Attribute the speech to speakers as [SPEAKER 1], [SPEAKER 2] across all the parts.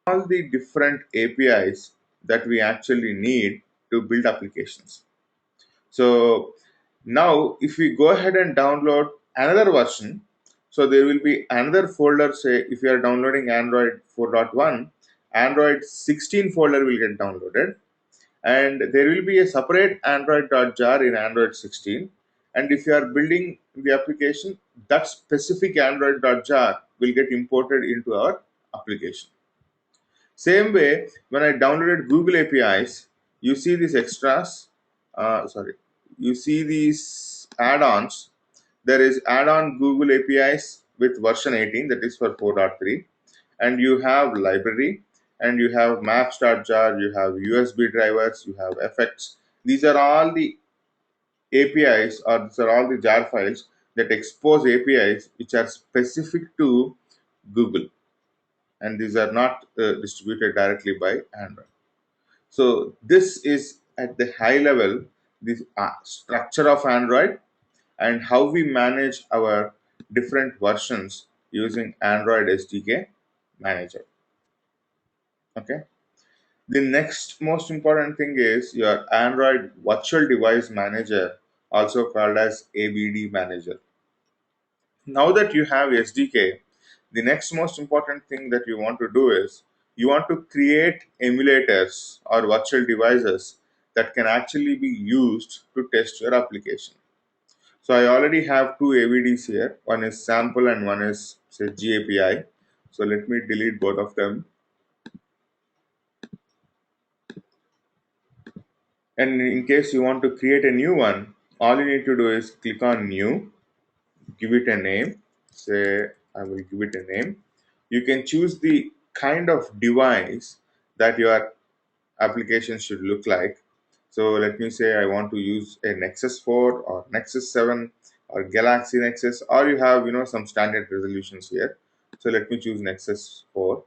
[SPEAKER 1] all the different APIs that we actually need to build applications. So now if we go ahead and download another version, so there will be another folder. Say if you are downloading Android 4.1, Android 16 folder will get downloaded, and there will be a separate android.jar in Android 16. And if you are building the application, that specific android.jar will get imported into our application. Same way, when I downloaded Google APIs, you see these extras. Sorry, you see these add-ons. There is add-on Google APIs with version 18, that is for 4.3, and you have library, and you have maps.jar, you have USB drivers, you have effects. These are all the APIs, or these are all the jar files that expose APIs which are specific to Google, and these are not distributed directly by Android. So this is at the high level the structure of Android and how we manage our different versions using Android SDK Manager. Okay. The next most important thing is your Android Virtual Device Manager, also called as AVD Manager. Now that you have SDK, the next most important thing that you want to do is you want to create emulators or virtual devices that can actually be used to test your application. So I already have two AVDs here. One is sample and one is say GAPI. So let me delete both of them. And in case you want to create a new one, all you need to do is click on new, give it a name. Say I will give it a name. You can choose the kind of device that your application should look like. So let me say I want to use a Nexus 4 or Nexus 7 or Galaxy Nexus, or you have some standard resolutions here. So let me choose Nexus 4,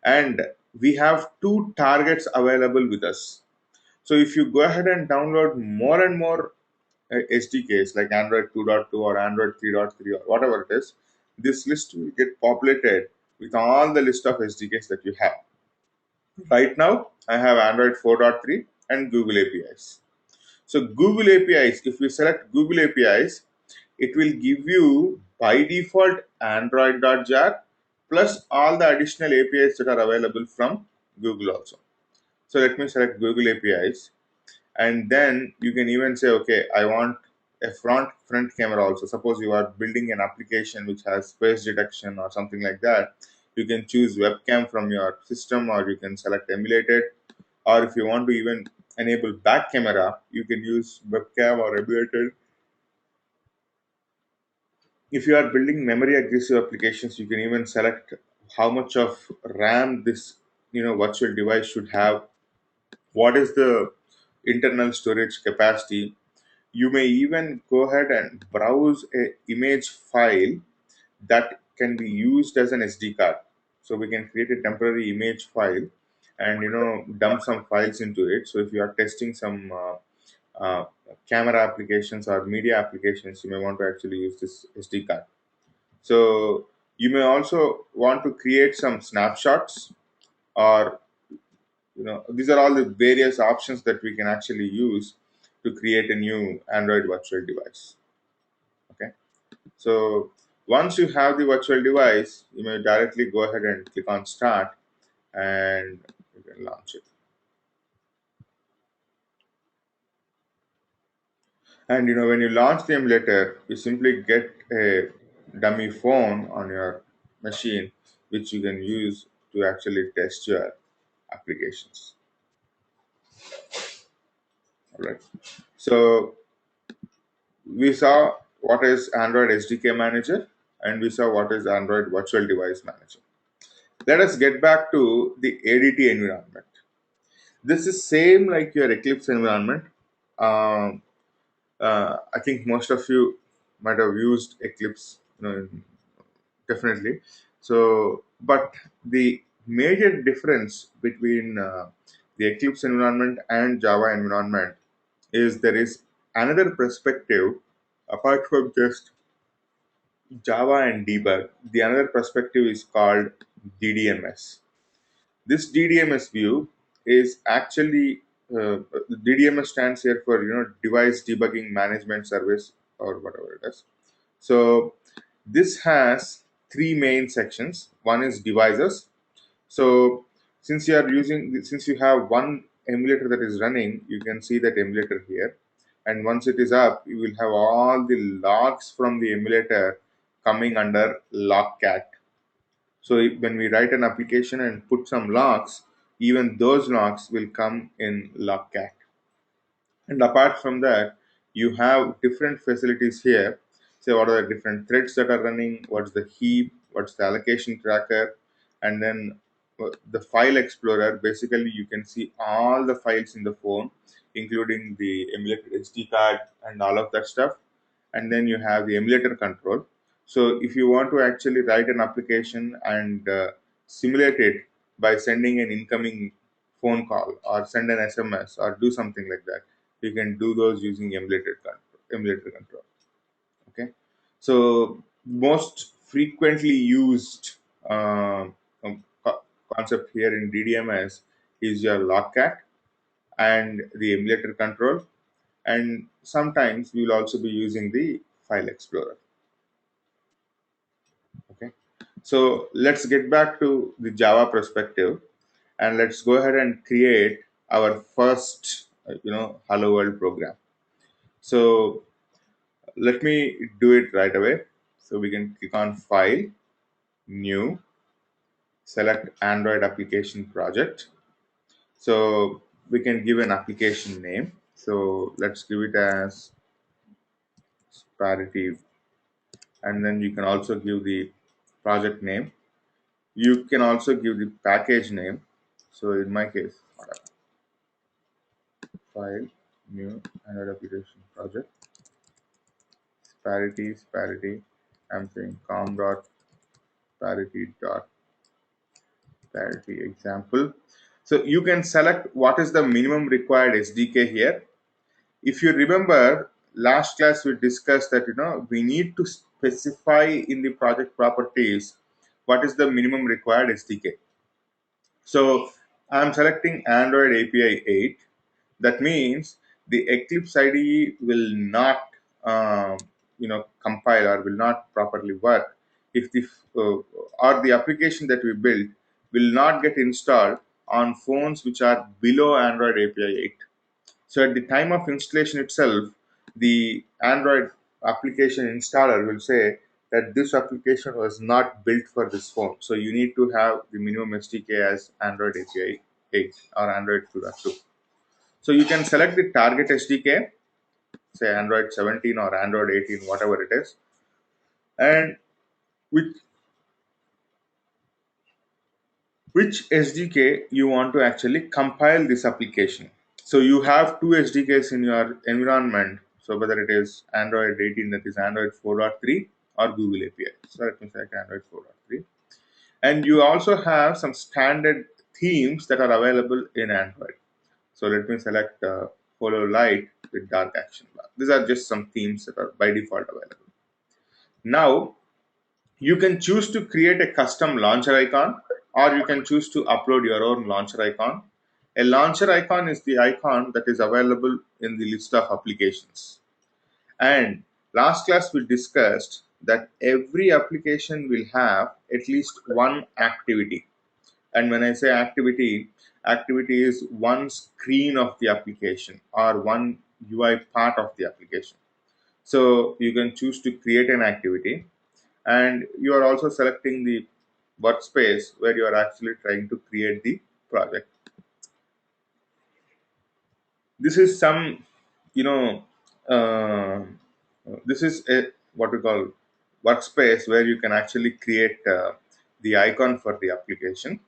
[SPEAKER 1] and we have two targets available with us. So if you go ahead and download more and more SDKs like Android 2.2 or Android 3.3 or whatever it is, this list will get populated with all the list of SDKs that you have. Right now, I have Android 4.3 and Google APIs. So Google APIs, if you select Google APIs, it will give you by default Android.jar plus all the additional APIs that are available from Google also. So let me select Google APIs, and then you can even say, okay, I want a front camera also. Suppose you are building an application which has face detection or something like that. You can choose webcam from your system, or you can select emulated, or if you want to even enable back camera, you can use webcam or emulated. If you are building memory aggressive applications, you can even select how much of RAM this virtual device should have, what is the internal storage capacity. You may even go ahead and browse a image file that can be used as an SD card. So we can create a temporary image file and dump some files into it. So if you are testing some camera applications or media applications, you may want to actually use this SD card. So you may also want to create some snapshots, or these are all the various options that we can actually use to create a new Android virtual device. Okay. So once you have the virtual device, you may directly go ahead and click on start, and you can launch it. And when you launch the emulator, you simply get a dummy phone on your machine, which you can use to actually test your applications. All right. So we saw what is Android SDK Manager, and we saw what is Android Virtual Device Manager. Let us get back to the ADT environment. This is same like your Eclipse environment. Um, I think most of you might have used Eclipse, definitely. So, but the major difference between the Eclipse environment and Java environment is there is another perspective apart from just Java and debug. The another perspective is called DDMS. This DDMS view is actually DDMS stands here for device debugging management service or whatever it is. So this has three main sections. One is devices. So since you have one emulator that is running, you can see that emulator here. And once it is up, you will have all the logs from the emulator coming under logcat. So when we write an application and put some logs, even those logs will come in logcat. And apart from that, you have different facilities here. So what are the different threads that are running? What's the heap? What's the allocation tracker? And then the file explorer. Basically, you can see all the files in the phone, including the emulated SD card and all of that stuff. And then you have the emulator control. So if you want to actually write an application and simulate it by sending an incoming phone call or send an SMS or do something like that, you can do those using emulator control. Okay, so most frequently used concept here in DDMS is your logcat and the emulator control, and sometimes we will also be using the file explorer. Okay, so let's get back to the Java perspective, and let's go ahead and create our first hello world program. So let me do it right away. So we can click on File, New, select Android application project. So we can give an application name. So let's give it as Parity, and then you can also give the project name. You can also give the package name. So in my case, File, New, Android application project, Parity. I'm saying com.parity.parity example. So you can select what is the minimum required SDK here. If you remember, last class we discussed that we need to specify in the project properties what is the minimum required SDK. So I'm selecting Android API 8. That means the Eclipse IDE will not compile or will not properly work if the or the application that we build will not get installed on phones which are below Android API 8. So at the time of installation itself, the Android application installer will say that this application was not built for this phone. So you need to have the minimum SDK as Android API 8 or Android 2.2. So you can select the target SDK, say Android 17 or Android 18, whatever it is, and which SDK you want to actually compile this application. So you have two SDKs in your environment. So whether it is Android 18, that is Android 4.3, or Google API. So let me select Android 4.3. And you also have some standard themes that are available in Android. So let me select Follow Light with Dark Action Bar. These are just some themes that are by default available. Now you can choose to create a custom launcher icon, or you can choose to upload your own launcher icon. A launcher icon is the icon that is available in the list of applications. And last class we discussed that every application will have at least one activity. And when I say activity, activity is one screen of the application or one UI part of the application. So you can choose to create an activity, and you are also selecting the workspace where you are actually trying to create the project. This is some, you know, uh, this is a what we call workspace where you can actually create the icon for the application.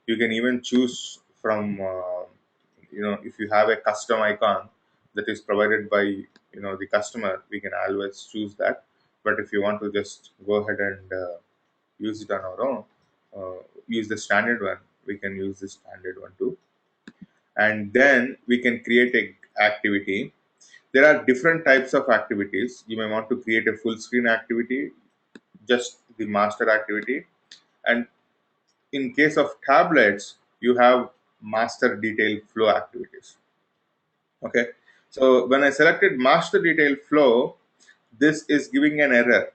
[SPEAKER 1] You can even choose from, if you have a custom icon that is provided by the customer, we can always choose that. But if you want to just go ahead and use it on our own, use the standard one, we can use the standard one too. And then we can create a activity. There are different types of activities. You may want to create a full screen activity, just the master activity. And in case of tablets, you have master detail flow activities. Okay. So when I selected master detail flow, this is giving an error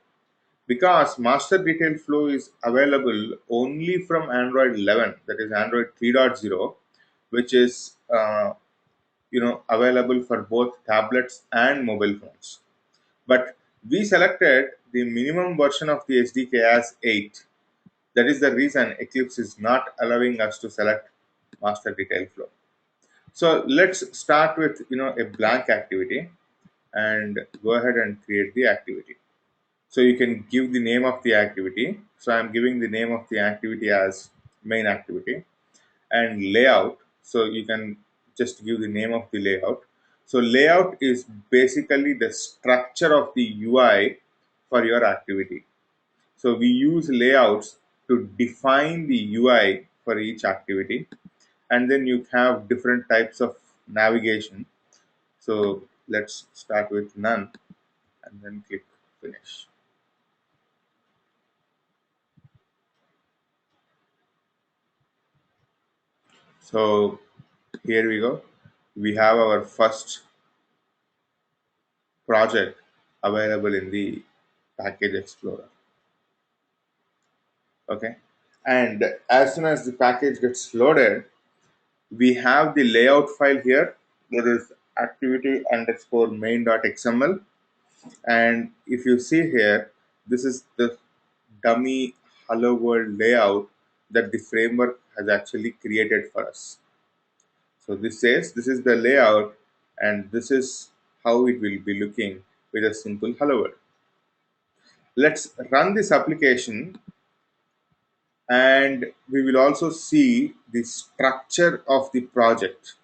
[SPEAKER 1] because master detail flow is available only from Android 11, that is Android 3.0, which is available for both tablets and mobile phones. But we selected the minimum version of the SDK as 8. That is the reason Eclipse is not allowing us to select master detail flow. So let's start with a blank activity and go ahead and create the activity. So you can give the name of the activity. So I'm giving the name of the activity as main activity, and layout. So you can just give the name of the layout. So layout is basically the structure of the UI for your activity. So we use layouts to define the UI for each activity, and then you have different types of navigation. So let's start with none and then click finish. So here we go. We have our first project available in the package explorer. Okay. And as soon as the package gets loaded, we have the layout file here. There is activity underscore main.xml. And if you see here, this is the dummy hello world layout that the framework has actually created for us. So this says this is the layout and this is how it will be looking with a simple hello world. Let's run this application and we will also see the structure of the project.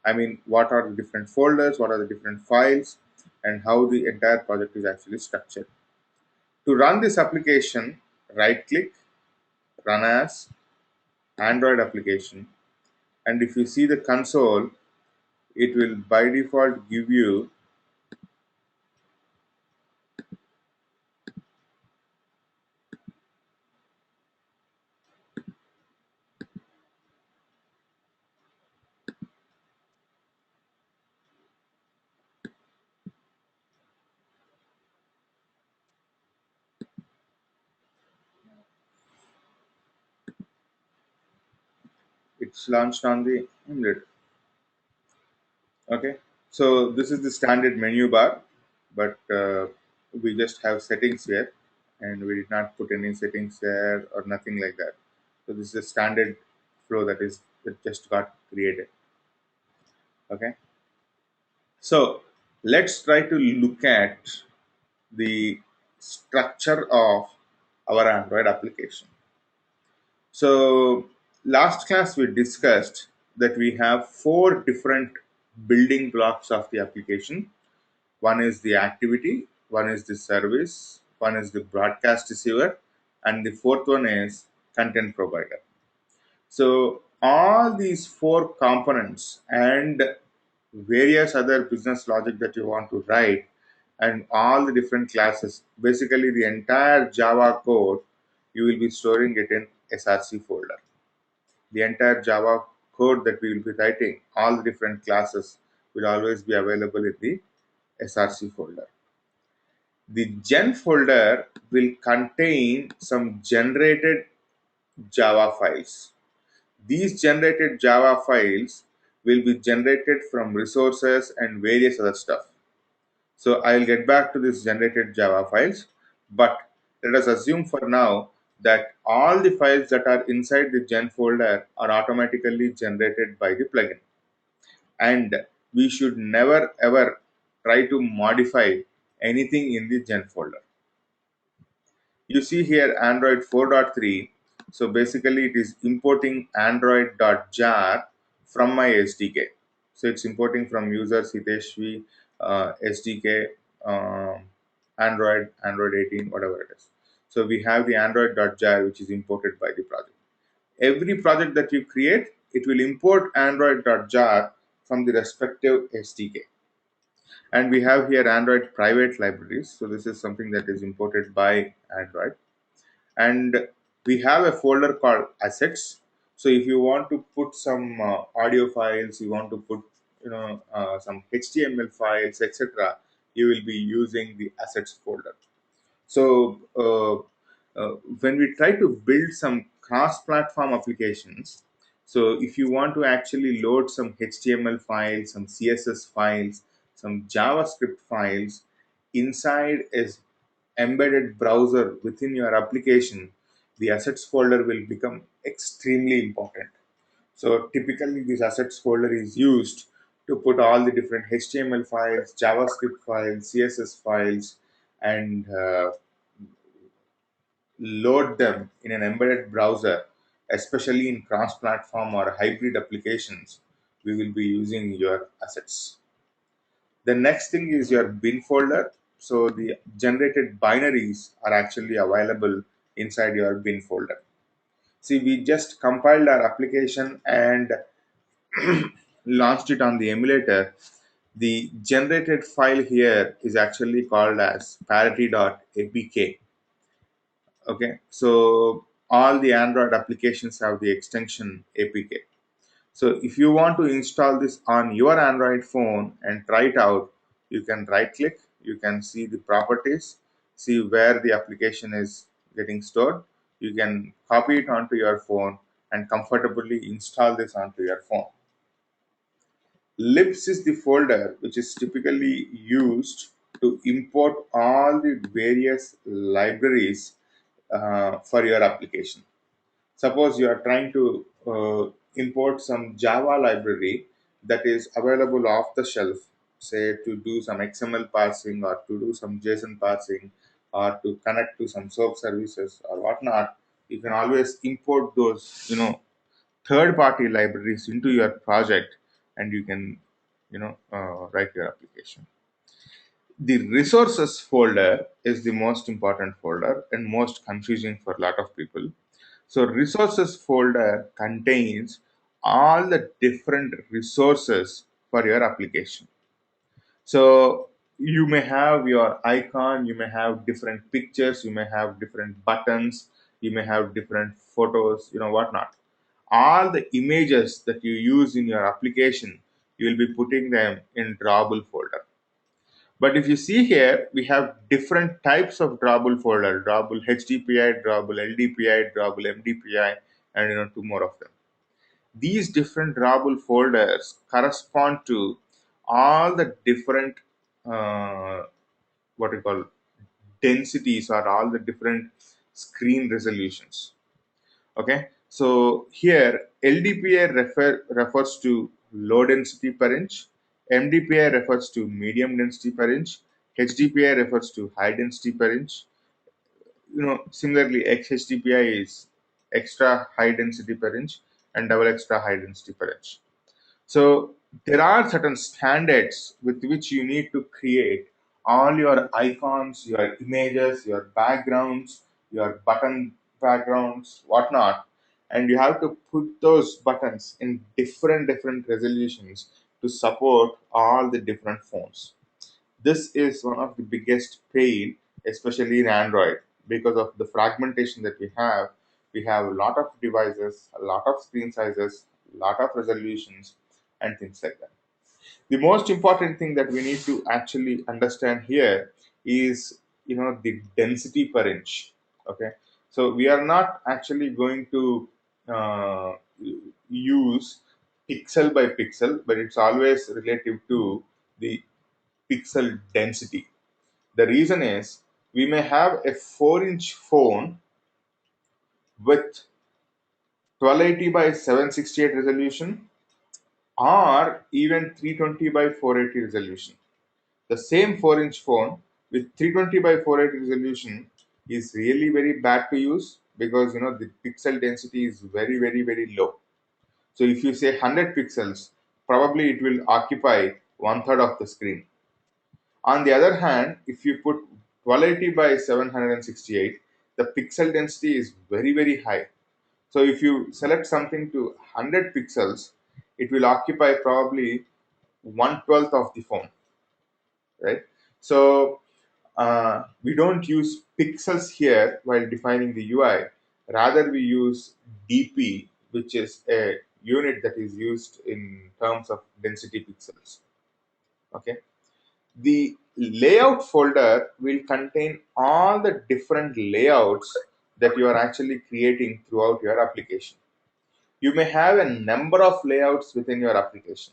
[SPEAKER 1] I mean, what are the different folders, what are the different files, and how the entire project is actually structured. To run this application, right click, run as Android application, and if you see the console, it will by default give you it's launched on the emulator. Okay, so this is the standard menu bar, but we just have settings here, and we did not put any settings there or nothing like that. So this is a standard flow that just got created. Okay, so let's try to look at the structure of our Android application. So last class we discussed that we have four different building blocks of the application. One is the activity, one is the service, one is the broadcast receiver, and the fourth one is content provider. So all these four components and various other business logic that you want to write and all the different classes, basically the entire Java code, you will be storing it in SRC folder. The entire Java code that we will be writing, all the different classes will always be available in the SRC folder. The gen folder will contain some generated Java files. These generated Java files will be generated from resources and various other stuff. So I'll get back to this generated Java files, but let us assume for now that all the files that are inside the gen folder are automatically generated by the plugin. And we should never ever try to modify anything in the gen folder. You see here Android 4.3. So basically it is importing android.jar from my SDK. So it's importing from user Hiteshvi SDK, Android 18, whatever it is. So we have the android.jar which is imported by the project. Every project that you create, it will import android.jar from the respective SDK. And we have here Android private libraries. So this is something that is imported by Android. And we have a folder called assets. So if you want to put some audio files, you want to put some HTML files, etc., you will be using the assets folder. So when we try to build some cross-platform applications, so if you want to actually load some HTML files, some CSS files, some JavaScript files inside a embedded browser within your application, the assets folder will become extremely important. So typically, this assets folder is used to put all the different HTML files, JavaScript files, CSS files, and load them in an embedded browser, especially in cross-platform or hybrid applications. We will be using your assets. The next thing is your bin folder. So the generated binaries are actually available inside your bin folder. See, we just compiled our application and launched it on the emulator. The generated file here is actually called as parity.apk. Okay, so all the Android applications have the extension APK. So if you want to install this on your Android phone and try it out, you can right click, you can see the properties, see where the application is getting stored. You can copy it onto your phone and comfortably install this onto your phone. Libs is the folder which is typically used to import all the various libraries for your application. Suppose you are trying to import some Java library that is available off the shelf, say to do some XML parsing or to do some JSON parsing or to connect to some SOAP services or whatnot. You can always import those, third-party libraries into your project, and you can, write your application. The resources folder is the most important folder and most confusing for a lot of people. So resources folder contains all the different resources for your application. So you may have your icon, you may have different pictures, you may have different buttons, you may have different photos, whatnot. All the images that you use in your application, you will be putting them in drawable folder. But if you see here, we have different types of drawable folder: drawable HDPI, drawable LDPI, drawable MDPI, and two more of them. These different drawable folders correspond to all the different what we call densities or all the different screen resolutions. Okay, so here LDPI refers to low density per inch, MDPI refers to medium density per inch, HDPI refers to high density per inch. Similarly, XHDPI is extra high density per inch and double extra high density per inch. So there are certain standards with which you need to create all your icons, your images, your backgrounds, your button backgrounds, whatnot, and you have to put those buttons in different resolutions to support all the different phones. This is one of the biggest pain, especially in Android, because of the fragmentation that we have. We have a lot of devices, a lot of screen sizes, a lot of resolutions, and things like that. The most important thing that we need to actually understand here is, the density per inch. Okay, so we are not actually going to uh, use pixel by pixel, but it's always relative to the pixel density. The reason is we may have a 4-inch phone with 1280 by 768 resolution or even 320 by 480 resolution. The same 4-inch phone with 320 by 480 resolution is really very bad to use because the pixel density is very low. So if you say 100 pixels, probably it will occupy one third of the screen. On the other hand, if you put 1280 by 768, the pixel density is very high. So if you select something to 100 pixels, it will occupy probably 1/12 of the phone, right? So we don't use pixels here while defining the UI. Rather, we use DP, which is a unit that is used in terms of density pixels. Okay, the layout folder will contain all the different layouts that you are actually creating throughout your application. You may have a number of layouts within your application.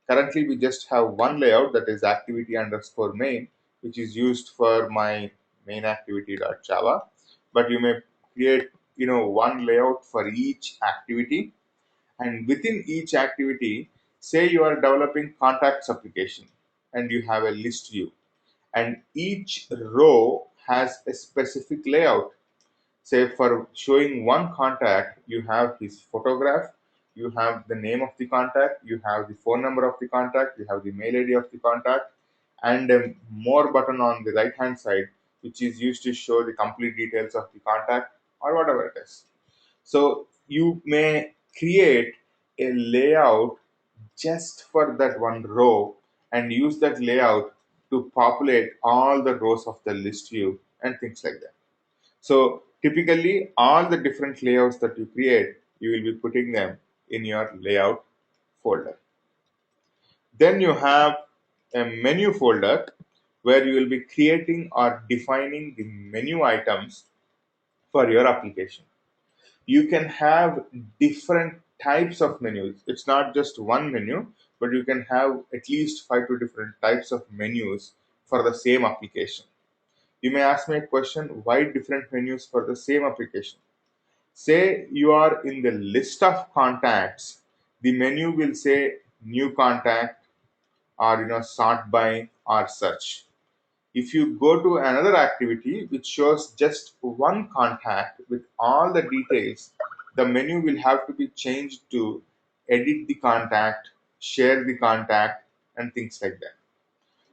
[SPEAKER 1] Currently, we just have one layout, that is activity underscore main, which is used for my main activity.java. But you may create, one layout for each activity, and within each activity, say you are developing contacts application and you have a list view, and each row has a specific layout. Say for showing one contact, you have his photograph, you have the name of the contact, you have the phone number of the contact, you have the mail ID of the contact, and a more button on the right hand side, which is used to show the complete details of the contact or whatever it is. So you may create a layout just for that one row and use that layout to populate all the rows of the list view and things like that. So typically, all the different layouts that you create, you will be putting them in your layout folder. Then you have a menu folder where you will be creating or defining the menu items for your application. You can have different types of menus. It's not just one menu, but you can have at least 5 to different types of menus for the same application. You may ask me a question, why different menus for the same application? Say you are in the list of contacts, the menu will say new contact, or sort by or search. If you go to another activity which shows just one contact with all the details, the menu will have to be changed to edit the contact, share the contact, and things like that.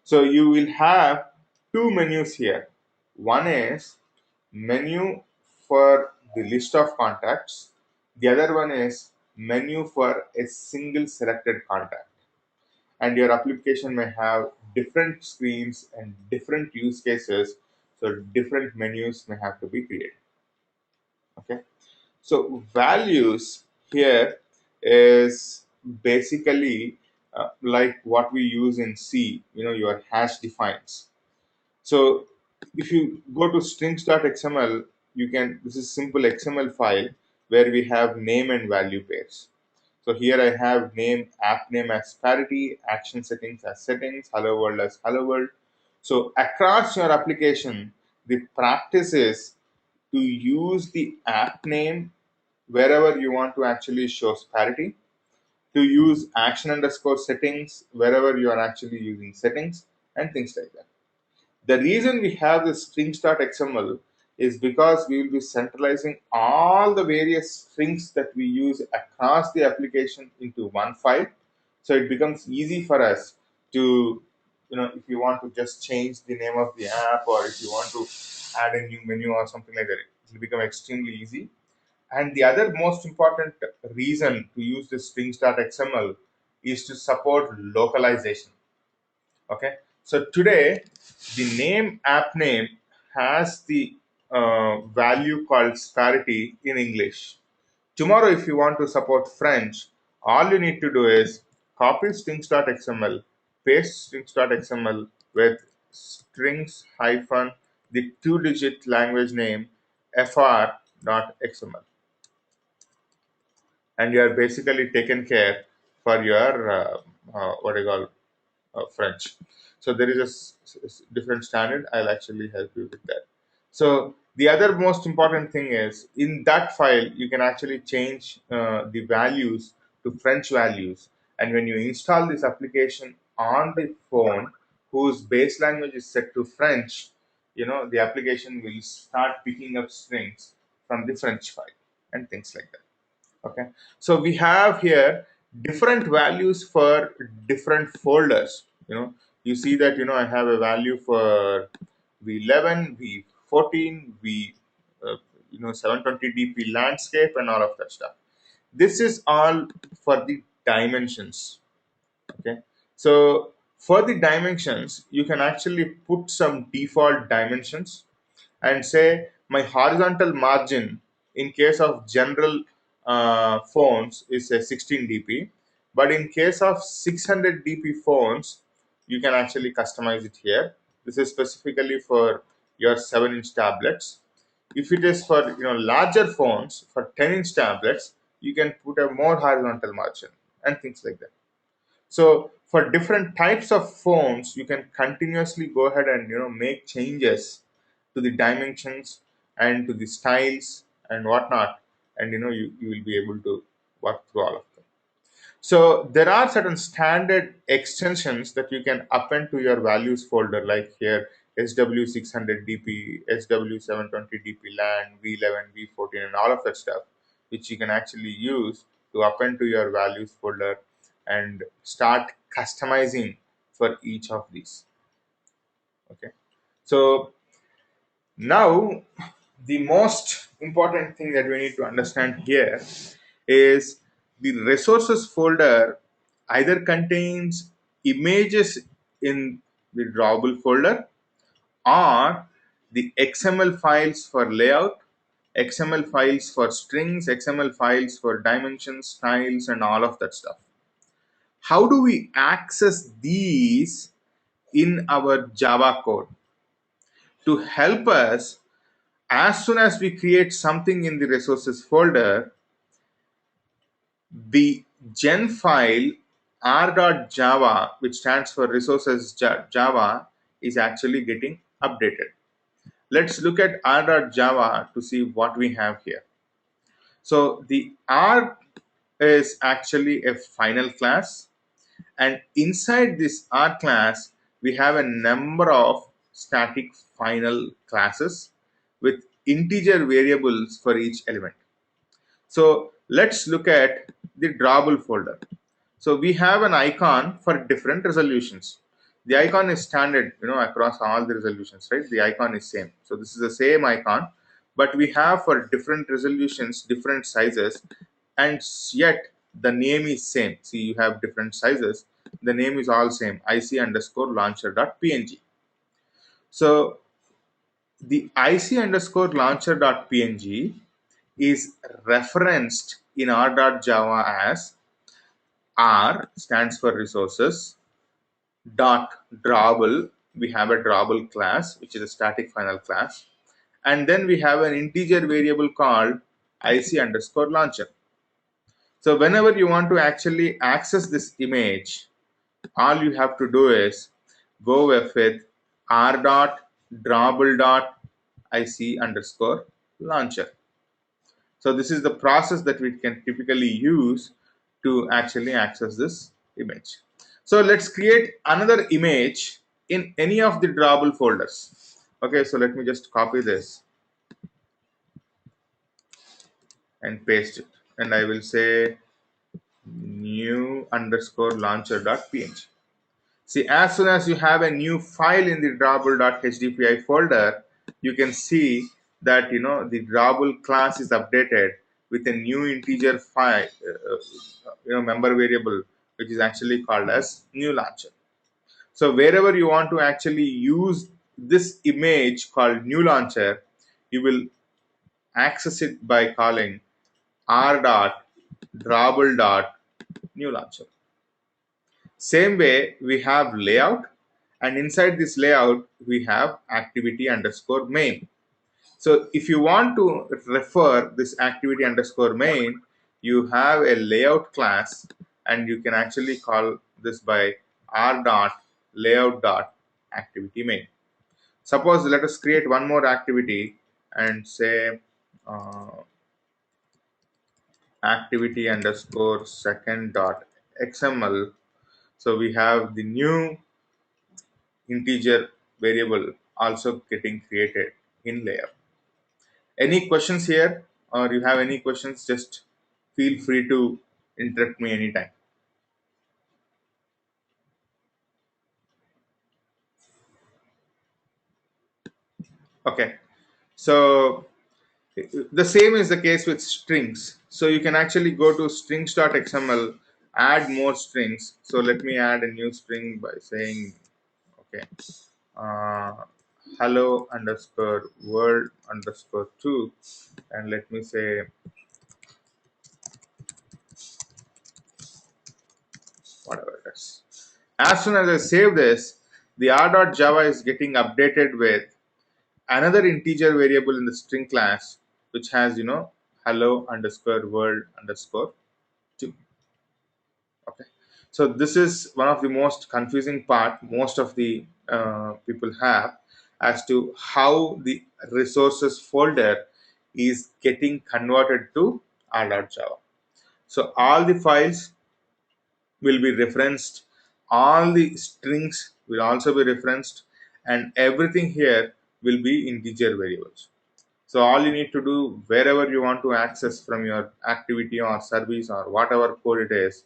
[SPEAKER 1] So you will have two menus here. One is menu for the list of contacts. The other one is menu for a single selected contact. And your application may have different screens and different use cases, so different menus may have to be created. Okay, so values here is basically like what we use in C, your hash defines. So if you go to strings.xml, this is simple XML file where we have name and value pairs. So here I have app name as parity, action settings as settings, hello world as hello world. So across your application, the practice is to use the app name wherever you want to actually show parity, to use action underscore settings wherever you are actually using settings, and things like that. The reason we have this strings.xml is because we will be centralizing all the various strings that we use across the application into one file. So it becomes easy for us to, if you want to just change the name of the app, or if you want to add a new menu or something like that, it will become extremely easy. And the other most important reason to use this strings.xml is to support localization. Okay, so today the name app name has the value called parity in English. Tomorrow, if you want to support French, all you need to do is copy strings.xml, paste strings.xml with strings hyphen the 2-digit language name fr.xml, and you are basically taken care for your what do you call French. So there is a different standard. I'll actually help you with that. So the other most important thing is, in that file you can actually change the values to French values, and when you install this application on the phone whose base language is set to French, the application will start picking up strings from the French file and things like that. Okay, so we have here different values for different folders. You see that I have a value for v11, v14, v 720 dp landscape and all of that stuff. This is all for the dimensions. Okay, so for the dimensions you can actually put some default dimensions and say my horizontal margin in case of general phones is a 16 dp, but in case of 600 dp phones, you can actually customize it here. This is specifically for your 7-inch tablets. If it is for larger phones, for 10-inch tablets, you can put a more horizontal margin and things like that. So for different types of phones, you can continuously go ahead and make changes to the dimensions and to the styles and whatnot, and you will be able to work through all of them. So there are certain standard extensions that you can append to your values folder, like here SW600 DP, SW720 DP LAN, V11, V14, and all of that stuff, which you can actually use to append to your values folder and start customizing for each of these. Okay, so now the most important thing that we need to understand here is the resources folder either contains images in the drawable folder, or the XML files for layout, XML files for strings, XML files for dimensions, styles, and all of that stuff. How do we access these in our Java code? To help us, as soon as we create something in the resources folder, the gen file r.java, which stands for resources java, is actually getting updated. Let's look at r.java to see what we have here. So the r is actually a final class, and inside this r class we have a number of static final classes with integer variables for each element. So let's look at the drawable folder. So we have an icon for different resolutions. The icon is standard, across all the resolutions, right? The icon is same. So this is the same icon, but we have for different resolutions, different sizes, and yet the name is same. See, you have different sizes. The name is all same, IC underscore launcher.png. So the IC underscore launcher.png is referenced in r.java as R stands for resources dot drawable. We have a drawable class, which is a static final class, and then we have an integer variable called IC underscore launcher. So whenever you want to actually access this image, all you have to do is go with r dot drawable dot IC underscore launcher. So this is the process that we can typically use to actually access this image. So let's create another image in any of the drawable folders. Okay, so let me just copy this and paste it. And I will say new underscore launcher.png. See, as soon as you have a new file in the drawable.hdpi folder, you can see that the drawable class is updated with a new integer file, member variable, which is actually called as new launcher. So wherever you want to actually use this image called new launcher, you will access it by calling r dot drawable dot new launcher. Same way, we have layout, and inside this layout we have activity underscore main. So if you want to refer this activity underscore main, you have a layout class, and you can actually call this by r dot layout dot activity main. Suppose let us create one more activity and say activity underscore second dot xml. So we have the new integer variable also getting created in layout. Any questions here, or you have any questions, just feel free to interrupt me anytime. Okay, so the same is the case with strings. So you can actually go to strings.xml, add more strings. So let me add a new string by saying, okay, uh, hello underscore world underscore 2, and let me say whatever it is. As soon as I save this, the r.java is getting updated with another integer variable in the string class, which has, hello underscore world underscore 2. Okay. So this is one of the most confusing part most of the people have as to how the resources folder is getting converted to r.java. So all the files will be referenced, all the strings will also be referenced, and everything here will be integer variables. So all you need to do wherever you want to access from your activity or service or whatever code it is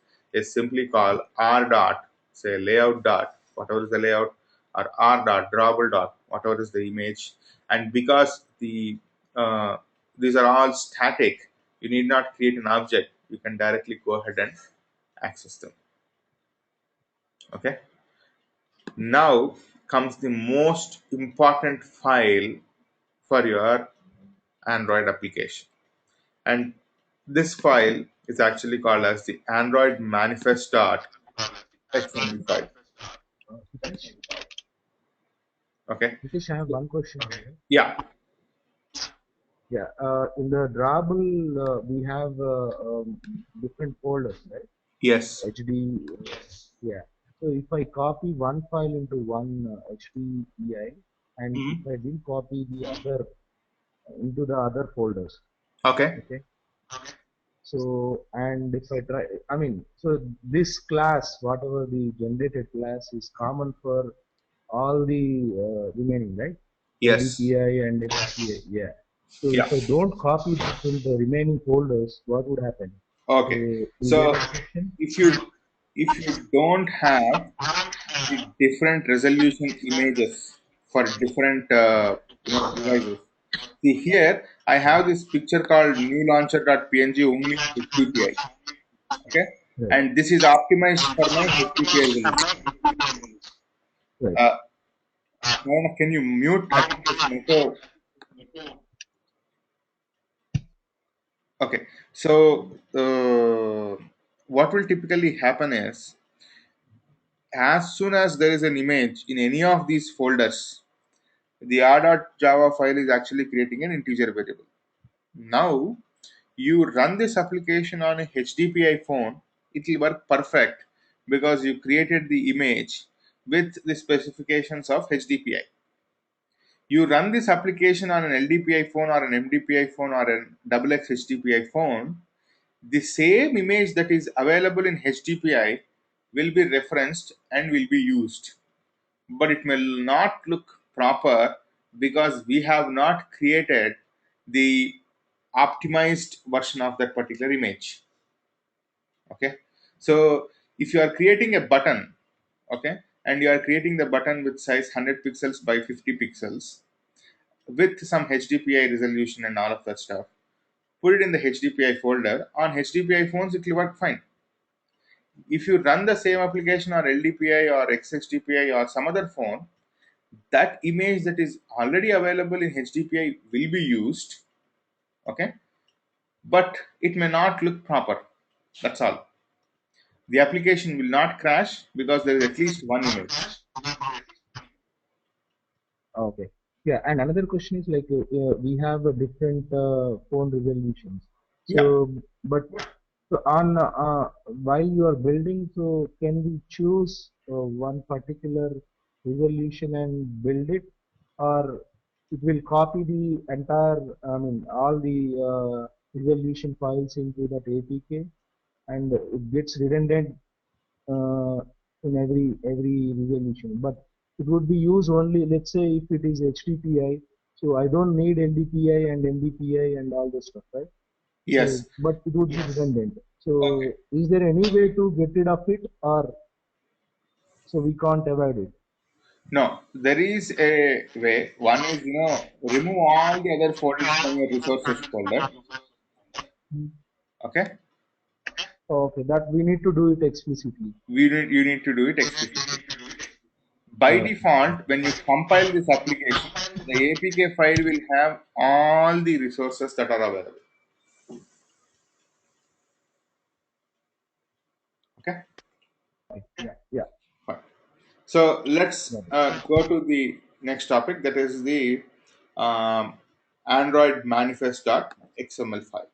[SPEAKER 1] simply call r dot, say layout dot, whatever is the layout, or r dot drawable dot, whatever is the image. And because these are all static, you need not create an object. You can directly go ahead and access them. Okay. Now comes the most important file for your Android application. And this file is actually called as the Android manifest.xml file.
[SPEAKER 2] Hitesh,
[SPEAKER 1] Okay.
[SPEAKER 2] Hitesh, I have one question here.
[SPEAKER 1] Yeah.
[SPEAKER 2] Yeah, in the Drabble, we have different folders, right?
[SPEAKER 1] Yes.
[SPEAKER 2] HD, yeah. So if I copy one file into one HDPI, and if
[SPEAKER 1] Mhm.
[SPEAKER 2] I didn't copy the other into the other folders,
[SPEAKER 1] Okay.
[SPEAKER 2] okay. So, and if I try, I mean, so this class, whatever the generated class is common for all the remaining, right?
[SPEAKER 1] Yes.
[SPEAKER 2] LDPI and MDPI, yeah. So
[SPEAKER 1] Yeah.
[SPEAKER 2] if I don't copy that in the remaining folders, what would happen?
[SPEAKER 1] Okay.
[SPEAKER 2] So is there
[SPEAKER 1] So
[SPEAKER 2] an exception?
[SPEAKER 1] if you don't have the different resolution images for different devices. See here, I have this picture called new launcher.png only HDPI. Okay,
[SPEAKER 2] Right,
[SPEAKER 1] and this is optimized for my HDPI resolution.
[SPEAKER 2] right.
[SPEAKER 1] Uh, Mohan, can you mute? I think there's an echo. Okay, so what will typically happen is as soon as there is an image in any of these folders, the r.java file is actually creating an integer variable. Now you run this application on a HDPI phone, it will work perfect because you created the image with the specifications of HDPI. You run this application on an LDPI phone or an MDPI phone or an XX HDPI phone, the same image that is available in HDPI will be referenced and will be used, but it will not look proper because we have not created the optimized version of that particular image. Okay, so if you are creating a button, okay, and you are creating the button with size 100 pixels by 50 pixels with some HDPI resolution and all of that stuff, put it in the HDPI folder. On HDPI phones it will work fine. If you run the same application on LDPI or XHDPI or some other phone, that image that is already available in HDPI will be used, okay, but it may not look proper. That's all. The application will not crash because there is at least one image.
[SPEAKER 2] Okay. Yeah, and another question is like we have a different phone resolutions.
[SPEAKER 1] Yeah.
[SPEAKER 2] So, but so on while you are building, so can we choose one particular resolution and build it, or it will copy the entire, I mean, all the resolution files into that APK, and it gets redundant uh, in every resolution. But it would be used only, let's say, if it is HDPI, so I don't need LDPI and MDPI and all this stuff, right? So,
[SPEAKER 1] Yes.
[SPEAKER 2] but it would be redundant.
[SPEAKER 1] Okay.
[SPEAKER 2] So, is there any way to get rid of it, or so we can't avoid it?
[SPEAKER 1] No, there is a way. One is, remove all the other folders from your resources folder.
[SPEAKER 2] Hmm.
[SPEAKER 1] Okay.
[SPEAKER 2] Okay, that we need to do it explicitly.
[SPEAKER 1] You need to do it explicitly. By
[SPEAKER 2] Okay,
[SPEAKER 1] default, when you compile this application, the APK file will have all the resources that are available. Okay.
[SPEAKER 2] Yeah, yeah.
[SPEAKER 1] Fine. So let's
[SPEAKER 2] Got it.
[SPEAKER 1] go to the next topic, that is the um, Android manifest.xml file.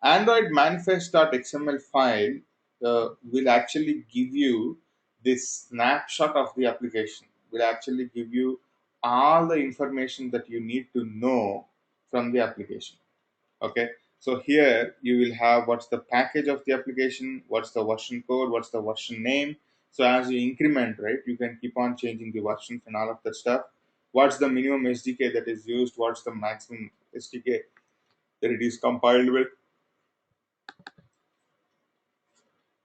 [SPEAKER 1] Android manifest.xml file will actually give you this snapshot of the application, will actually give you all the information that you need to know from the application. Okay, so here you will have what's the package of the application, what's the version code, what's the version name. So as you increment, right, you can keep on changing the versions and all of that stuff. What's the minimum SDK that is used, what's the maximum SDK that it is compiled with,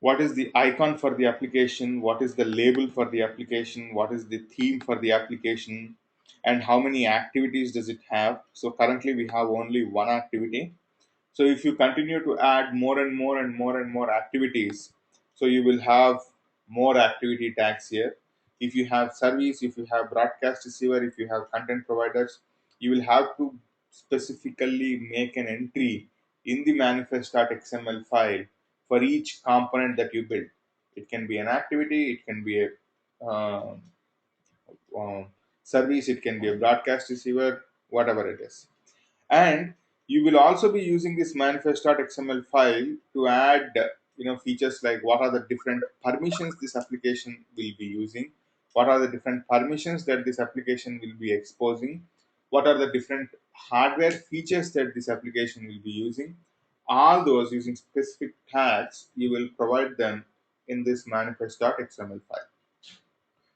[SPEAKER 1] what is the icon for the application, what is the label for the application, what is the theme for the application, and how many activities does it have. So currently we have only one activity. So if you continue to add more and more and more and more activities, so you will have more activity tags here. If you have service, if you have broadcast receiver, if you have content providers, you will have to specifically make an entry in the manifest.xml file for each component that you build. It can be an activity, it can be a um, um, service, it can be a broadcast receiver, whatever it is. And you will also be using this manifest.xml file to add features like what are the different permissions this application will be using, what are the different permissions that this application will be exposing, what are the different hardware features that this application will be using. All those using specific tags, you will provide them in this manifest.xml file.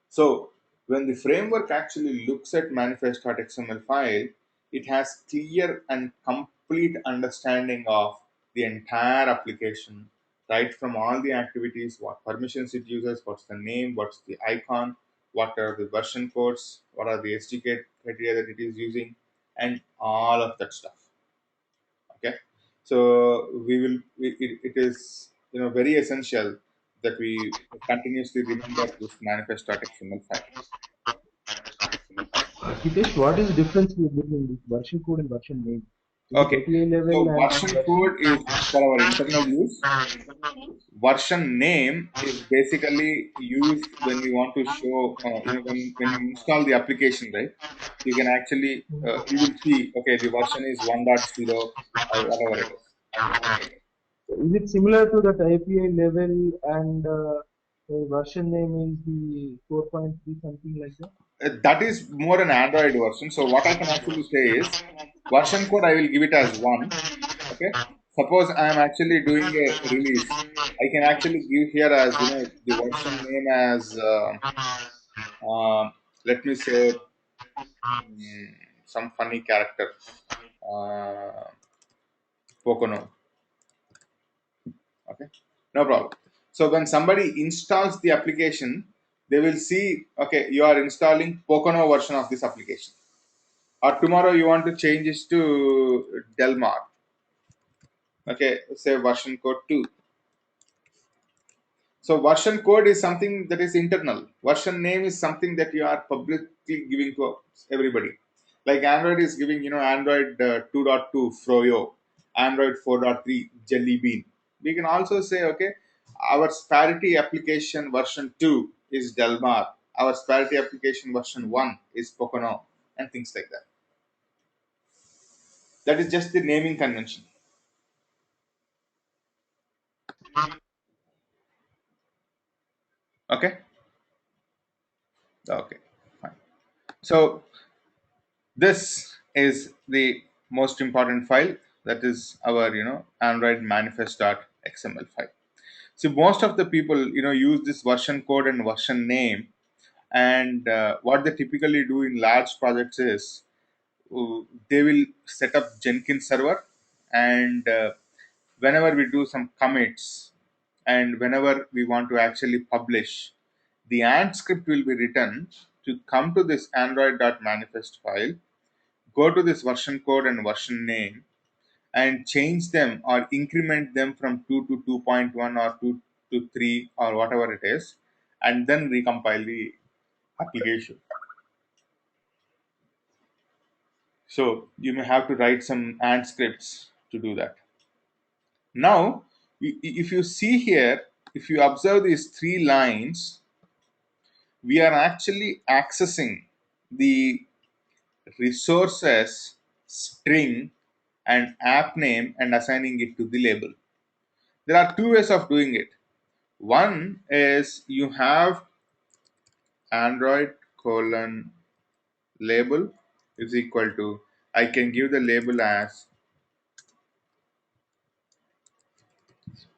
[SPEAKER 1] So when the framework actually looks at manifest.xml file, it has clear and complete understanding of the entire application, right from all the activities, what permissions it uses, what's the name, what's the icon, what are the version codes, what are the SDK criteria that it is using, and all of that stuff. Okay, so it is very essential that we continuously remember this manifest.xml file.
[SPEAKER 2] Hitesh, what is the difference between this version code and version name? Is it
[SPEAKER 1] Okay,
[SPEAKER 2] API level
[SPEAKER 1] so
[SPEAKER 2] and
[SPEAKER 1] version
[SPEAKER 2] version?
[SPEAKER 1] code is for our internal use. Version name is basically used when we want to show, when you install the application, right? You can actually, you will see, okay, the version is 1.0 or whatever it is.
[SPEAKER 2] Is it similar to that API level and the version name is the 4.3 something like that?
[SPEAKER 1] That is more an Android version. So what I can actually say is version code I will give it as one. Okay. Suppose I am actually doing a release, I can actually give here as the version name as let me say some funny character, uh, Pocono. Okay, no problem. So when somebody installs the application, they will see, okay, you are installing Pocono version of this application. Or tomorrow you want to change this to Delmar. Okay, say version code 2. So version code is something that is internal. Version name is something that you are publicly giving to everybody. Like Android is giving, Android 2.2 Froyo, Android 4.3 Jelly Bean. We can also say, okay, our Sparity application version 2 is Delmar. Our Sparity application version 1 is Pocono, and things like that. That is just the naming convention. Okay. Okay. Fine. So this is the most important file, that is our Android manifest.xml file. So most of the people use this version code and version name, and what they typically do in large projects is they will set up Jenkins server, and whenever we do some commits and whenever we want to actually publish, the ant script will be written to come to this android.manifest file, go to this version code and version name, and change them or increment them from 2 to 2.1 or 2 to 3 or whatever it is, and then recompile the application. So you may have to write some ant scripts to do that. Now, if you see here, if you observe these three lines, we are actually accessing the resources string and app name and assigning it to the label. There are two ways of doing it. One is you have Android colon label is equal to, I can give the label as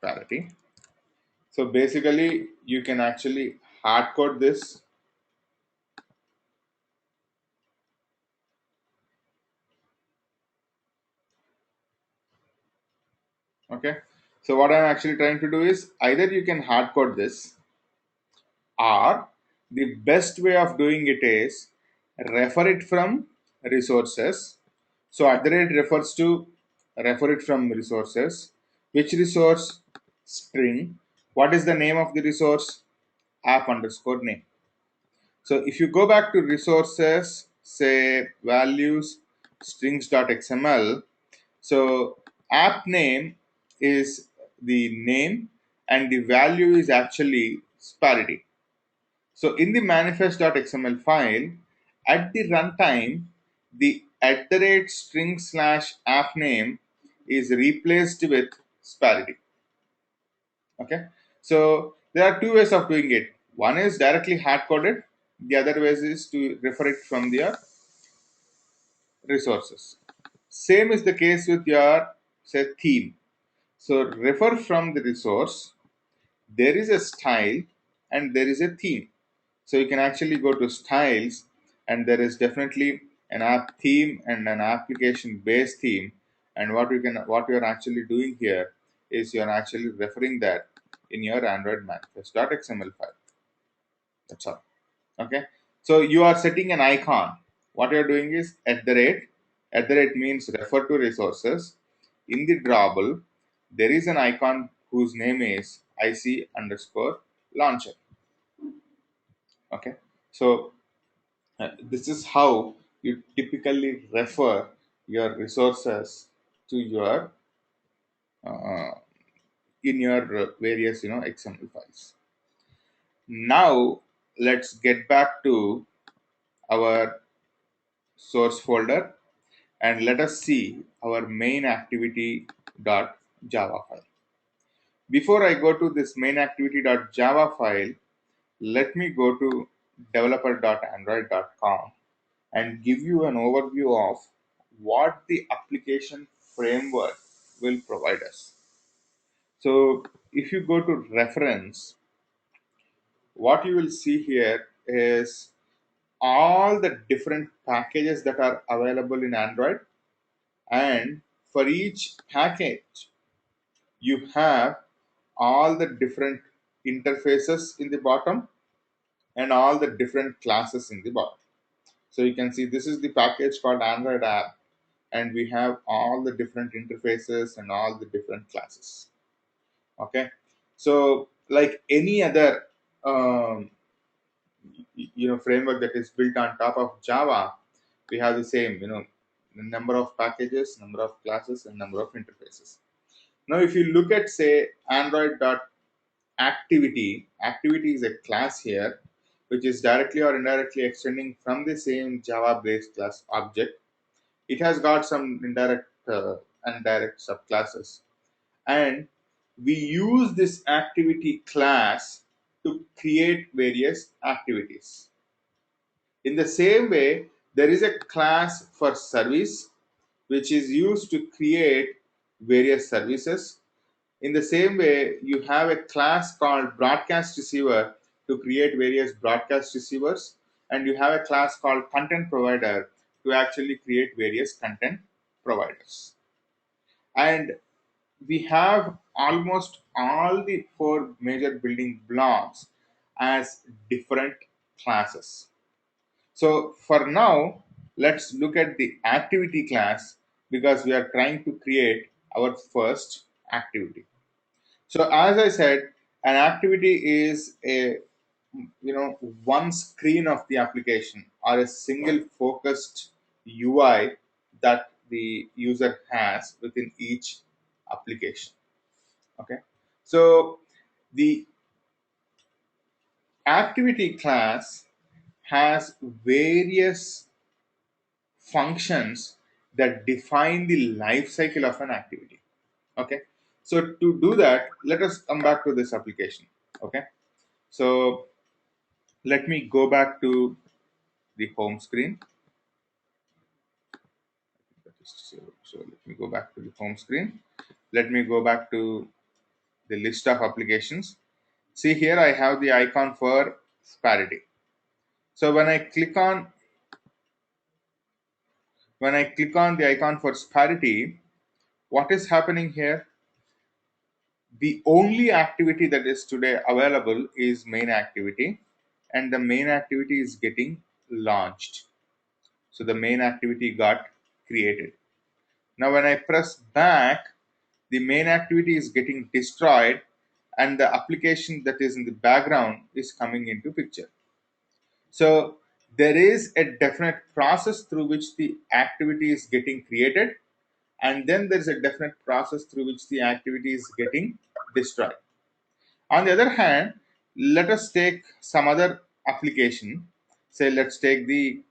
[SPEAKER 1] parity. So basically you can actually hard code this. Okay. So what I'm actually trying to do is either you can hard code this, or the best way of doing it is refer it from resources. So at the rate refers to refer it from resources. Which resource? String. What is the name of the resource? App underscore name. So if you go back to resources, say values strings.xml, so app name is the name and the value is actually parity. So in the manifest.xml file, at the runtime, the at the rate string slash app name is replaced with parity. Okay. So there are two ways of doing it. One is directly hard coded. The other way is to refer it from their resources. Same is the case with your say theme. So refer from the resource. There is a style and there is a theme. So you can actually go to styles and there is definitely an app theme and an application based theme. And what you're actually doing here is you're actually referring that in your Android manifest.xml file. That's all. Okay. So you are setting an icon. What you're doing is at the rate. At the rate means refer to resources. In the drawable, there is an icon whose name is IC underscore launcher. Okay. So this is how you typically refer your resources to your uh, in your various XML files. Now let's get back to our source folder and let us see our main activity.java file. Before I go to this main activity.java file, let me go to developer.android.com and give you an overview of what the application framework will provide us. So if you go to reference, what you will see here is all the different packages that are available in Android, and for each package you have all the different interfaces in the bottom and all the different classes in the bottom. So you can see this is the package called Android app, and we have all the different interfaces and all the different classes. Okay, so like any other um, framework that is built on top of Java, we have the same number of packages, number of classes, and number of interfaces. Now if you look at say Android.activity, activity is a class here which is directly or indirectly extending from the same Java based class object. It has got some indirect and direct subclasses, and we use this activity class to create various activities. In the same way, there is a class for service which is used to create various services. In the same way, you have a class called broadcast receiver to create various broadcast receivers, and you have a class called content provider to actually create various content providers. And we have almost all the four major building blocks as different classes. So for now, let's look at the activity class because we are trying to create our first activity. So as I said, an activity is a one screen of the application or a single focused UI that the user has within each application. Okay, so The activity class has various functions that define the life cycle of an activity. Okay, so to do that, let us come back to this application. Okay, so let me go back to the home screen. So let me go back to the home screen. Let me go back to the list of applications. See here, I have the icon for Sparity. So when I click on the icon for Sparity, what is happening here? The only activity that is today available is main activity, and the main activity is getting launched. So the main activity got created. Now when I press back, the main activity is getting destroyed and the application that is in the background is coming into picture. So there is a definite process through which the activity is getting created, and then there is a definite process through which the activity is getting destroyed. On the other hand, let us take some other application. Say let's take the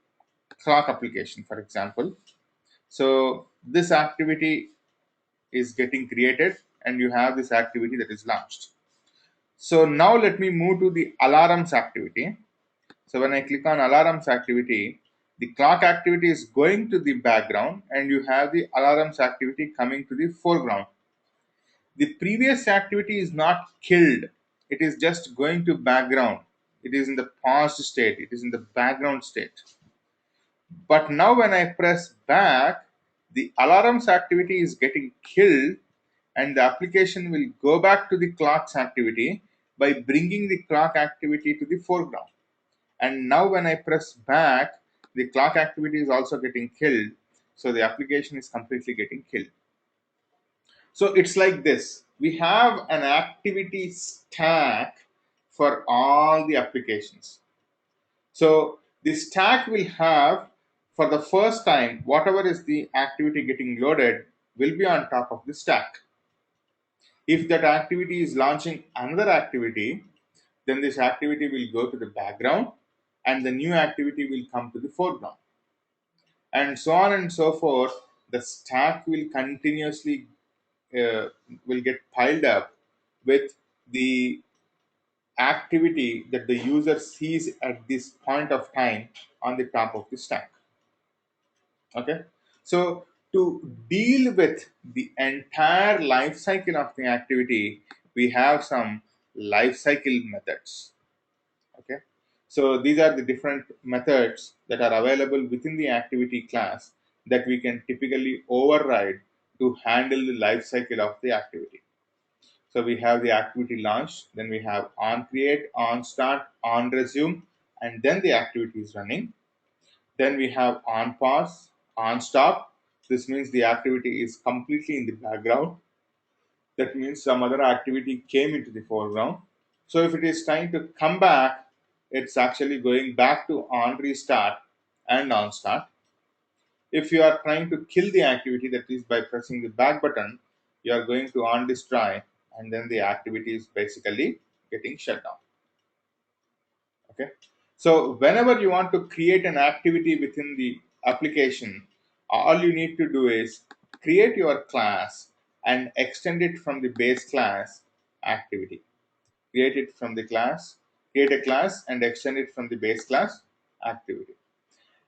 [SPEAKER 1] clock application, for example. So this activity is getting created and you have this activity that is launched. So now let me move to the alarms activity. So when I click on alarms activity, the clock activity is going to the background and you have the alarms activity coming to the foreground. The previous activity is not killed. It is just going to background. It is in the paused state. It is in the background state. But now when I press back, the alarms activity is getting killed and the application will go back to the clock's activity by bringing the clock activity to the foreground. And now when I press back, the clock activity is also getting killed. So the application is completely getting killed. So it's like this. We have an activity stack for all the applications. So the stack will have, for the first time, whatever is the activity getting loaded will be on top of the stack. If that activity is launching another activity, then this activity will go to the background and the new activity will come to the foreground. And so on and so forth, the stack will continuously uh, will get piled up with the activity that the user sees at this point of time on the top of the stack. Okay, so to deal with the entire life cycle of the activity, we have some life cycle methods. Okay, so these are the different methods that are available within the activity class that we can typically override to handle the life cycle of the activity. So we have the activity launch, then we have on create, on start, on resume, and then the activity is running. Then we have on pause, on stop. This means the activity is completely in the background. That means some other activity came into the foreground. So if it is trying to come back, it's actually going back to on restart and on start. If you are trying to kill the activity, that is by pressing the back button, you are going to on destroy and then the activity is basically getting shut down. Okay, so whenever you want to create an activity within the application, all you need to do is create your class and extend it from the base class activity. Create it from the class, create a class and extend it from the base class activity.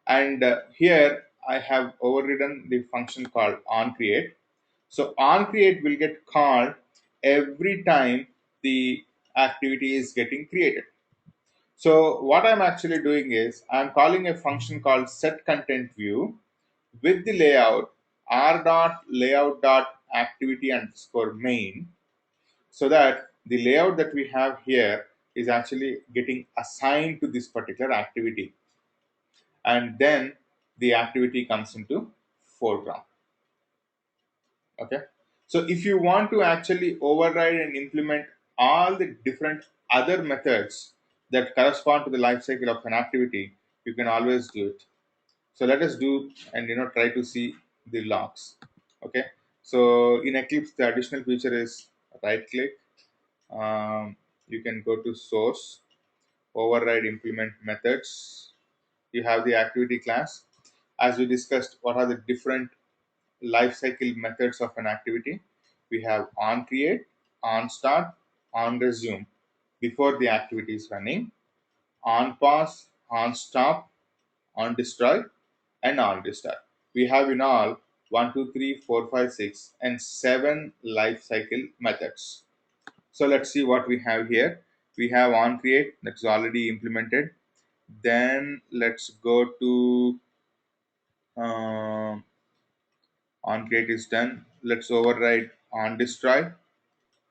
[SPEAKER 1] And here I have overridden the function called onCreate. So onCreate will get called every time the activity is getting created. So what I'm actually doing is I'm calling a function called setContentView with the layout r.layout.activity underscore main, so that the layout that we have here is actually getting assigned to this particular activity, and then the activity comes into foreground. Okay, so if you want to actually override and implement all the different other methods that correspond to the life cycle of an activity, you can always do it. So let us do and try to see the logs. Okay, so in Eclipse the additional feature is right click, You can go to source, override implement methods. You have the activity class. As we discussed, what are the different lifecycle methods of an activity? We have on create, on start, on resume before the activity is running, on pause, on stop, on destroy, and on restart. We have in all 1, 2, 3, 4, 5, 6, and 7 life cycle methods. So let's see what we have here. We have on create, that's already implemented. Then let's go to on create is done. Let's override on destroy.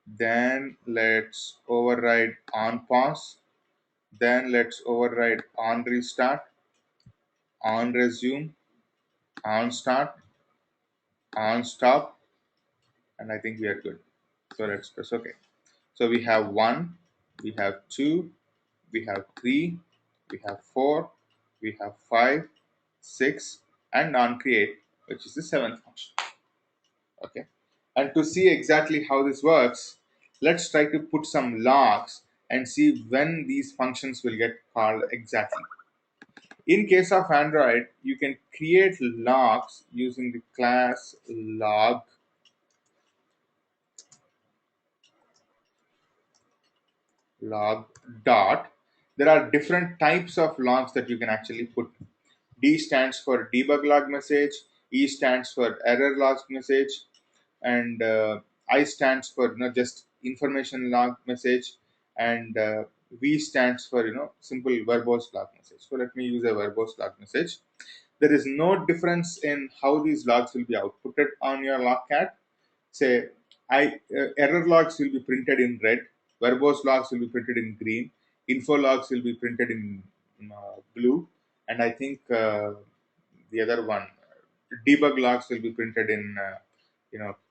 [SPEAKER 1] Then let's override on pause. Then let's override on restart, on resume, on start, on stop, and I think we are good. So let's press OK. So we have 1, we have 2, we have 3, we have 4, we have 5, 6, and on create, which is the seventh function. Okay. And to see exactly how this works, let's try to put some logs and see when these functions will get called exactly. In case of Android, you can create logs using the class log dot. There are different types of logs that you can actually put. D stands for debug log message, E stands for error log message, and I stands for just information log message, and V stands for simple verbose log message. So let me use a verbose log message. There is no difference in how these logs will be outputted on your logcat. Say, error logs will be printed in red, verbose logs will be printed in green, info logs will be printed in blue, and I think the other one, debug logs will be printed in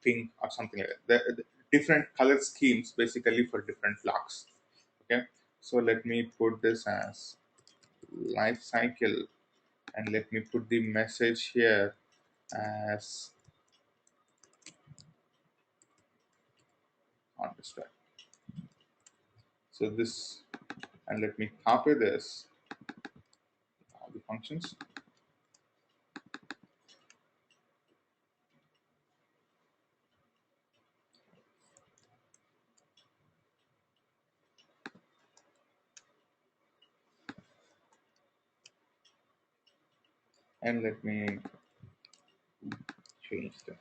[SPEAKER 1] pink or something like that. The different color schemes basically for different logs. Okay, so let me put this as life cycle, and let me put the message here as on this track. So this, and let me copy this, all the functions, and let me change them.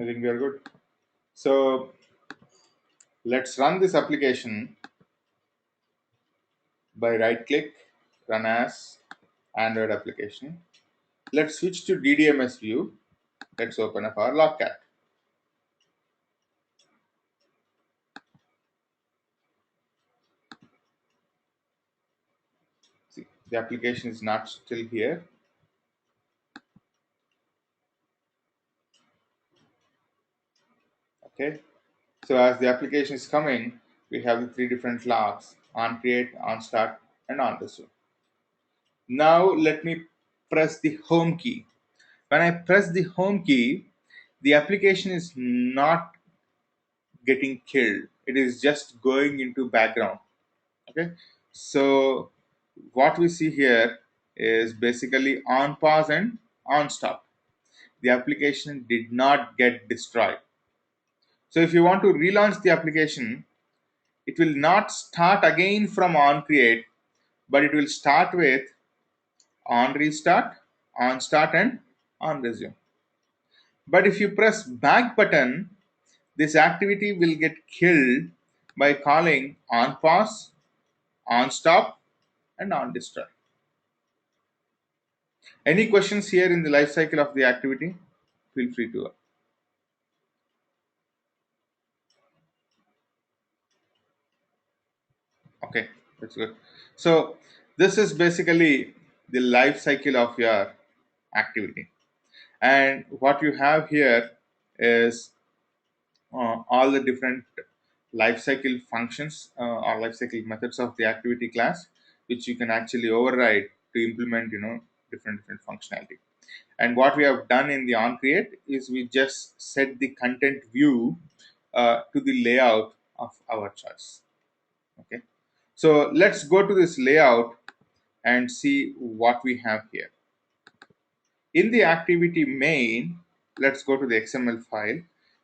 [SPEAKER 1] I think we are good. So let's run this application by right click, run as Android application. Let's switch to DDMS view. Let's open up our logcat. See, the application is not still here. Okay, so as the application is coming, we have the three different logs: on create, on start, and on resume. Now let me press the home key. When I press the home key, the application is not getting killed. It is just going into background. Okay, so what we see here is basically on pause and on stop. The application did not get destroyed. So if you want to relaunch the application, it will not start again from on create, but it will start with on restart, on start, and on resume. But if you press back button, this activity will get killed by calling on pause, on stop, and on destroy. Any questions here in the life cycle of the activity? Feel free to. Okay. That's good. So this is basically the life cycle of your activity. And what you have here is all the different life cycle functions or life cycle methods of the activity class, which you can actually override to implement, different functionality. And what we have done in the onCreate is we just set the content view to the layout of our choice. Okay. So let's go to this layout and see what we have here. In the activity main, let's go to the XML file.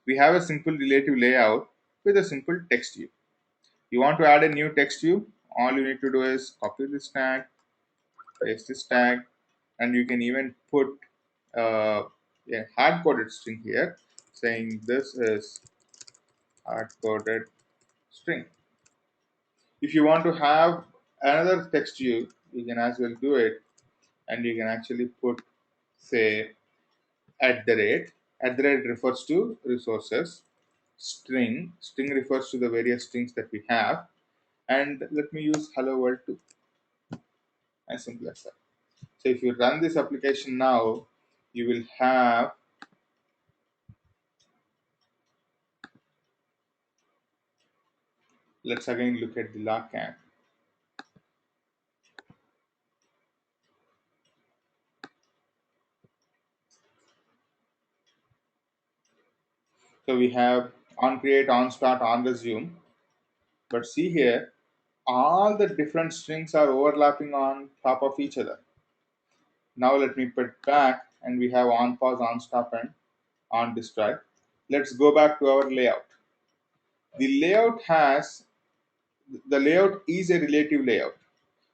[SPEAKER 1] We have a simple relative layout with a simple text view. You want to add a new text view, all you need to do is copy this tag, paste this tag, and you can even put a hard-coded string here saying this is hard-coded string. If you want to have another text view, you can as well do it, and you can actually put, say, at the rate. At the rate refers to resources. String refers to the various strings that we have. And let me use hello world too, as simple as that. So if you run this application now, you will have, let's again look at the log can. So we have on create, on start, on resume. But see here, all the different strings are overlapping on top of each other. Now let me put back and we have on pause, on stop, and on destroy. Let's go back to our layout. The layout has, the layout is a relative layout.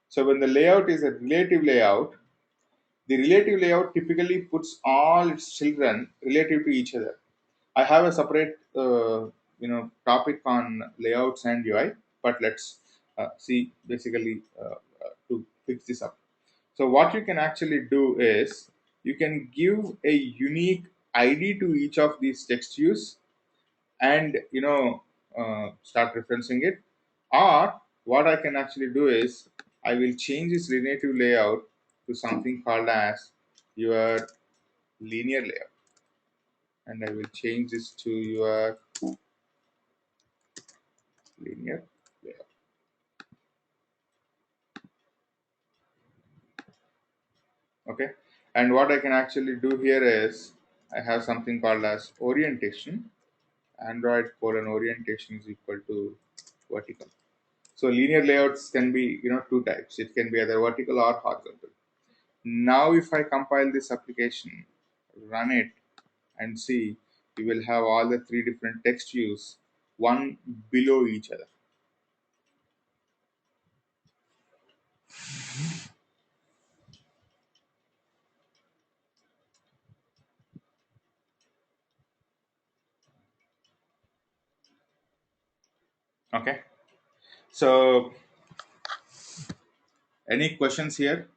[SPEAKER 1] So when the layout is a relative layout, the relative layout typically puts all its children relative to each other. I have a separate topic on layouts and UI, but let's see basically to fix this up. So what you can actually do is you can give a unique ID to each of these text views and start referencing it. Or what I can actually do is I will change this relative layout to something called as your linear layout, and I will change this to your linear layout. Okay, and what I can actually do here is I have something called as orientation. Android colon orientation is equal to vertical. So linear layouts can be two types. It can be either vertical or horizontal. Now if I compile this application, run it, and see, you will have all the three different text views, one below each other. Okay. So any questions here?